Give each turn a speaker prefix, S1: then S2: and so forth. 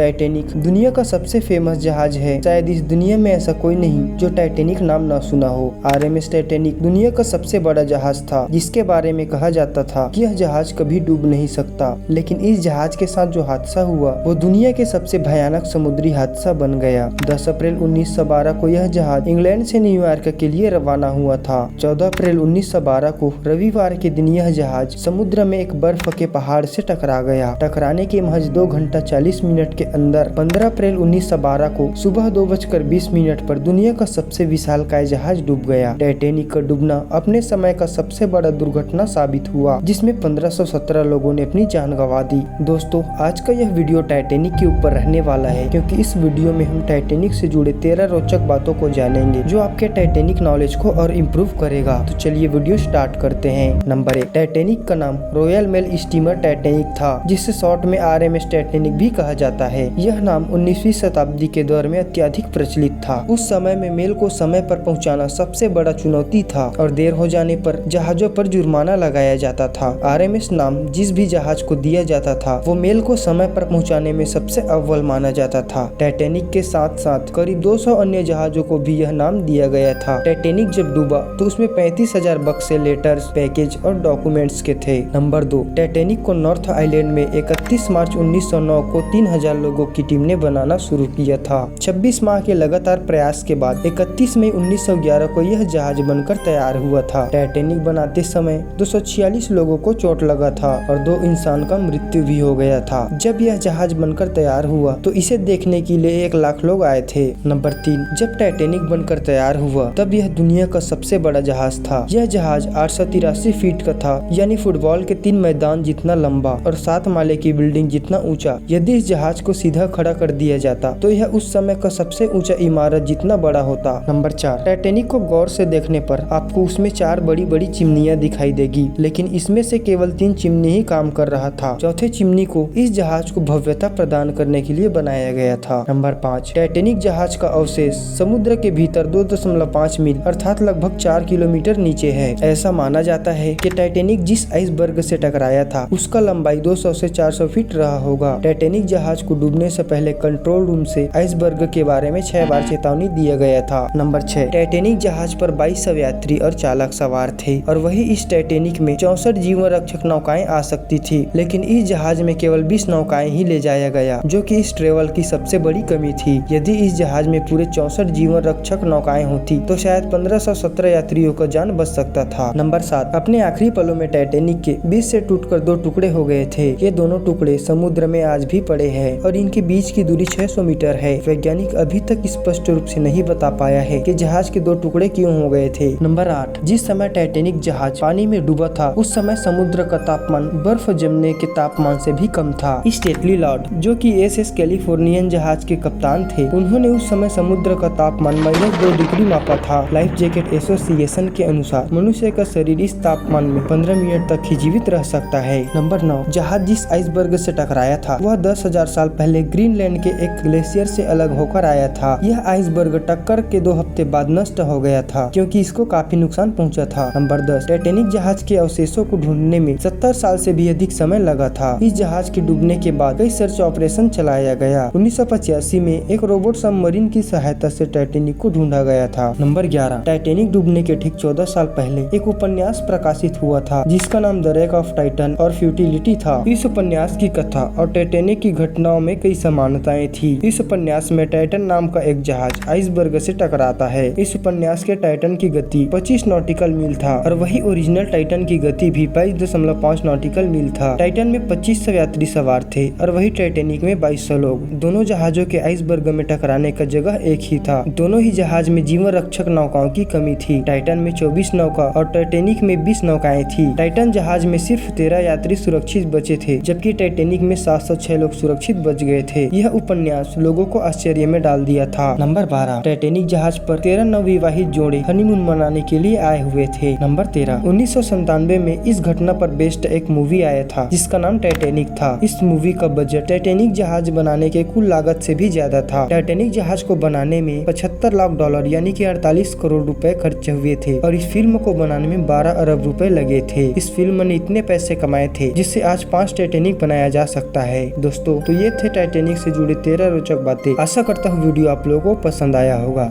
S1: Titanic दुनिया का सबसे फेमस जहाज है। शायद इस दुनिया में ऐसा कोई नहीं जो टाइटैनिक नाम न सुना हो। आरएमएस टाइटैनिक दुनिया का सबसे बड़ा जहाज था, जिसके बारे में कहा जाता था कि यह जहाज कभी डूब नहीं सकता। लेकिन इस जहाज के साथ जो हादसा हुआ वो दुनिया के सबसे भयानक समुद्री हादसा बन गया। 10 अप्रैल 1912 को यह जहाज इंग्लैंड से न्यूयॉर्क के लिए रवाना हुआ था। 14 अप्रैल 1912 को रविवार के दिन यह जहाज समुद्र में एक बर्फ के पहाड़ से टकरा गया। टकराने के महज 2 घंटा 40 मिनट के अंदर 15 अप्रैल 1912 को सुबह 2:20 पर दुनिया का सबसे विशालकाय जहाज डूब गया। टाइटैनिक का डूबना अपने समय का सबसे बड़ा दुर्घटना साबित हुआ, जिसमें 1517 लोगों ने अपनी जान गंवा दी। दोस्तों, आज का यह वीडियो टाइटैनिक के ऊपर रहने वाला है, क्योंकि इस वीडियो में हम टाइटैनिक से जुड़े 13 रोचक बातों को जानेंगे जो आपके टाइटैनिक नॉलेज को और इम्प्रूव करेगा। तो चलिए वीडियो स्टार्ट करते हैं। नंबर 1, टाइटैनिक का नाम रॉयल मेल स्टीमर टाइटैनिक था, जिसे शॉर्ट में आरएमएस टाइटैनिक भी कहा जाता है। यह नाम 19वीं शताब्दी के दौर में अत्यधिक प्रचलित था। उस समय में मेल को समय पर पहुंचाना सबसे बड़ा चुनौती था और देर हो जाने पर जहाजों पर जुर्माना लगाया जाता था। आरएमएस नाम जिस भी जहाज को दिया जाता था वो मेल को समय पर पहुंचाने में सबसे अव्वल माना जाता था। टाइटैनिक के साथ साथ करीब 200 अन्य जहाजों को भी यह नाम दिया गया था। टाइटैनिक जब डूबा तो उसमें 35,000 बक्से, लेटर्स, पैकेज और डॉक्यूमेंट्स के थे। नंबर 2, टाइटैनिक को नॉर्थ आइलैंड में 31 मार्च 1909 को 3000 लोगों की टीम ने बनाना शुरू किया था। 26 माह के लगातार प्रयास के बाद 31 मई 1911 को यह जहाज बनकर तैयार हुआ था। टाइटैनिक बनाते समय 246 लोगों को चोट लगा था और 2 इंसान का मृत्यु भी हो गया था। जब यह जहाज बनकर तैयार हुआ तो इसे देखने के लिए 1 लाख लोग आए थे। नंबर 3, जब टाइटैनिक बनकर तैयार हुआ तब यह दुनिया का सबसे बड़ा जहाज था। यह जहाज 883 फीट का था, यानी फुटबॉल के 3 मैदान जितना लंबा और 7 माले की बिल्डिंग जितना ऊंचा। यदि इस जहाज को सीधा खड़ा कर दिया जाता तो यह उस समय का सबसे ऊंचा इमारत जितना बड़ा होता। नंबर 4, टाइटैनिक को गौर से देखने पर आपको उसमें 4 बड़ी बड़ी चिमनियां दिखाई देगी, लेकिन इसमें से केवल 3 चिमनी ही काम कर रहा था। चौथे चिमनी को इस जहाज को भव्यता प्रदान करने के लिए बनाया गया था। नंबर 5, टाइटैनिक जहाज का अवशेष समुद्र के भीतर 2.5 मील अर्थात लगभग 4 किलोमीटर नीचे है। ऐसा माना जाता है कि टाइटैनिक जिस आइसबर्ग से टकराया था उसका लंबाई 200 से 400 फीट रहा होगा। टाइटैनिक जहाज को डूबने से पहले कंट्रोल रूम से आइसबर्ग के बारे में 6 बार चेतावनी दिया गया था। नंबर 6, टाइटैनिक जहाज पर 2200 यात्री और चालक सवार थे और वही इस टाइटैनिक में 64 जीवन रक्षक नौकाएं आ सकती थी, लेकिन इस जहाज में केवल 20 नौकाएं ही ले जाया गया, जो कि इस ट्रेवल की सबसे बड़ी कमी थी। यदि इस जहाज में पूरे 64 जीवन रक्षक नौकाएं होती तो शायद 1517 यात्रियों का जान बच सकता था। नंबर 7, अपने आखिरी पलों में टाइटैनिक के बीच से टूटकर 2 टुकड़े हो गए थे। ये दोनों टुकड़े समुद्र में आज भी पड़े हैं और इनके बीच की दूरी 600 मीटर है। वैज्ञानिक अभी तक स्पष्ट रूप से नहीं बता पाया है कि जहाज के 2 टुकड़े क्यों हो गए थे। नंबर 8, जिस समय टाइटैनिक जहाज पानी में डूबा था उस समय समुद्र का तापमान बर्फ जमने के तापमान से भी कम था। स्टेटली लॉर्ड, जो कि एसएस कैलिफोर्नियन जहाज के कप्तान थे, उन्होंने उस समय समुद्र का तापमान -2 डिग्री मापा था। लाइफ जैकेट एसोसिएशन के अनुसार मनुष्य का शरीर इस तापमान में 15 मिनट तक ही जीवित रह सकता है। नंबर 9, जहाज जिस आइसबर्ग से टकराया था वह 10,000 साल पहले ग्रीनलैंड के एक ग्लेशियर से अलग होकर आया था। यह आइसबर्ग टक्कर के 2 हफ्ते बाद नष्ट हो गया था, क्योंकि इसको काफी नुकसान पहुंचा था। नंबर 10, टाइटैनिक जहाज के अवशेषों को ढूंढने में 70 साल से भी अधिक समय लगा था। इस जहाज के डूबने के बाद कई सर्च ऑपरेशन चलाया गया। 1985 में एक रोबोट सबमरीन की सहायता से टाइटैनिक को ढूंढा गया था। नंबर 11, टाइटैनिक डूबने के ठीक 14 साल पहले एक उपन्यास प्रकाशित हुआ था जिसका नाम द रेक ऑफ टाइटन और फ्यूटिलिटी था। इस उपन्यास की कथा और टाइटैनिक की घटनाओं में कई समानताएं थी। इस उपन्यास में टाइटन नाम का एक जहाज आइसबर्ग से टकराता है। इस उपन्यास के टाइटन की गति 25 नॉटिकल मील था और वही ओरिजिनल टाइटन की गति भी 22.5 नॉटिकल मील था। टाइटन में 2500 यात्री सवार थे और वही टाइटैनिक में 2200 लोग। दोनों जहाजों के आइसबर्ग में टकराने का जगह एक ही था। दोनों ही जहाज में जीवन रक्षक नौकाओं की कमी थी। टाइटन में 24 नौका और टाइटैनिक में 20 नौकाएं थी। टाइटन जहाज में सिर्फ 13 यात्री सुरक्षित बचे थे, जबकि टाइटैनिक में 706 लोग सुरक्षित बच गए थे। यह उपन्यास लोगों को आश्चर्य में डाल दिया था। नंबर 12, टाइटैनिक जहाज पर 13 नवविवाहित जोड़े हनीमून मनाने के लिए आए हुए थे। नंबर 13, 1997 में इस घटना पर बेस्ड एक मूवी आया था जिसका नाम टाइटैनिक था। इस मूवी का बजट टाइटैनिक जहाज बनाने के कुल लागत से भी ज्यादा था। टाइटैनिक जहाज को बनाने में $75 लाख यानी कि 48 करोड़ रुपए खर्च हुए थे और इस फिल्म को बनाने में 12 अरब रुपए लगे थे। इस फिल्म ने इतने पैसे कमाए थे जिससे आज 5 टाइटैनिक बनाया जा सकता है। दोस्तों, तो ये थे टाइटैनिक से जुड़ी 13 रोचक बातें। आशा करता हूँ वीडियो आप लोगों को पसंद आया होगा।